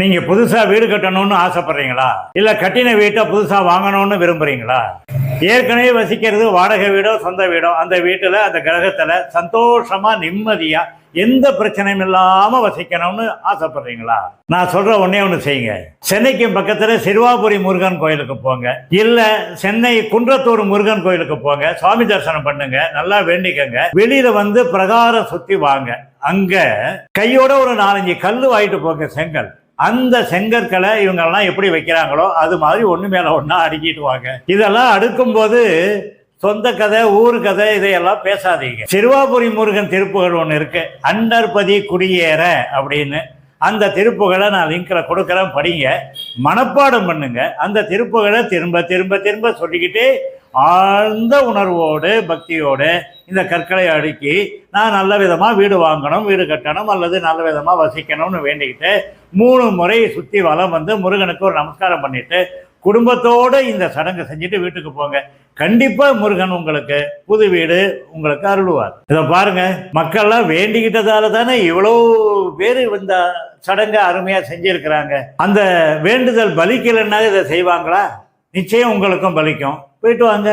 நீங்க புதுசா வீடு கட்டணும்னு ஆசைப்படுறீங்களா, இல்ல கட்டின வீட்டை புதுசா வாங்கணும்னு விரும்புறீங்களா? ஏற்கனவே வசிக்கிறது வாடகை வீடோ சொந்த வீடோ, அந்த வீட்டுல அந்த கிரகத்துல சந்தோஷமா நிம்மதியா எந்த பிரச்சனையும் இல்லாம வசிக்கணும்னு ஆசைப்படுறீங்களா? நான் சொல்ற ஒன்னே ஒண்ணு செய்யுங்க. சென்னைக்கு பக்கத்துல சிறுவாபுரி முருகன் கோயிலுக்கு போங்க, இல்ல சென்னை குன்றத்தூர் முருகன் கோயிலுக்கு போங்க, சுவாமி தரிசனம் பண்ணுங்க, நல்லா வேண்டிக்கங்க. வெளியில வந்து பிரகாரம் சுத்தி வாங்க. அங்க கையோட ஒரு 4-5 கல்லு வாங்கிட்டு போங்க, செங்கல். அந்த செங்கற்களை இவங்கெல்லாம் எப்படி வைக்கிறாங்களோ அது மாதிரி ஒண்ணு மேல ஒண்ணா அடுக்கிட்டு வாங்க. இதெல்லாம் அடுக்கும் போது சொந்த கதை ஊர் கதை இதையெல்லாம் பேசாதீங்க. சிறுவாபுரி முருகன் திருப்புகள் ஒன்று இருக்கு, அண்டர்பதி குடியேற அப்படின்னு. அந்த திருப்புகளை நான் லிங்க்ல கொடுக்குறேன், படிங்க, மனப்பாடம் பண்ணுங்க. அந்த திருப்புகளை திரும்ப திரும்ப திரும்ப சொல்லிக்கிட்டே ஆழ்ந்த உணர்வோடு பக்தியோடு இந்த கற்களை அடுக்கி நான் நல்ல விதமாக வீடு வாங்கணும், வீடு கட்டணும், அல்லது நல்ல விதமாக வசிக்கணும்னு வேண்டிக்கிட்டு 3 முறை சுற்றி வலம் வந்து முருகனுக்கு ஒரு நமஸ்காரம் பண்ணிட்டு குடும்பத்தோடு இந்த சடங்கு செஞ்சுட்டு வீட்டுக்கு போங்க. கண்டிப்பா முருகன் உங்களுக்கு புது வீடு உங்களுக்கு அருள்வார். இதை பாருங்க, மக்கள்லாம் வேண்டிக்கிட்டதால தானே இவ்வளோ பேர் இந்த சடங்கை அருமையா செஞ்சிருக்கிறாங்க. அந்த வேண்டுதல் பலிக்கலைன்னா இதை செய்வாங்களா? நிச்சயம் உங்களுக்கும் பலிக்கும். போயிட்டு வாங்க.